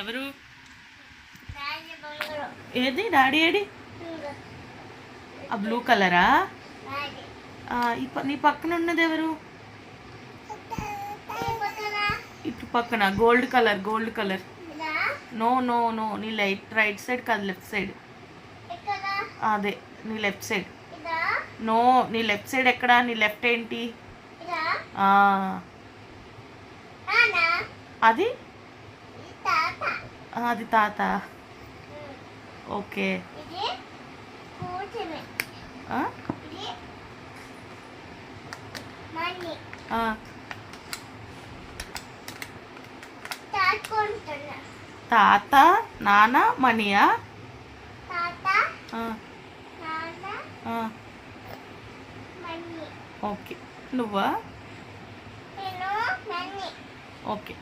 ఎవరు? ఏది డాడీ ఏడి? ఆ బ్లూ కలరా? నీ పక్కన ఉన్నది ఎవరు? ఇటు పక్కన gold colour. No no no, నీ రైట్ సైడ్ కాదు, లెఫ్ట్ సైడ్. అదే నీ లెఫ్ట్ సైడ్. నో, నీ లెఫ్ట్ సైడ్ ఎక్కడా? నీ లెఫ్ట్ ఏంటి? అది అది తాత. ఓకే. తాత, నాన్న, మణియా? ఓకే. నువ్వా? ఓకే.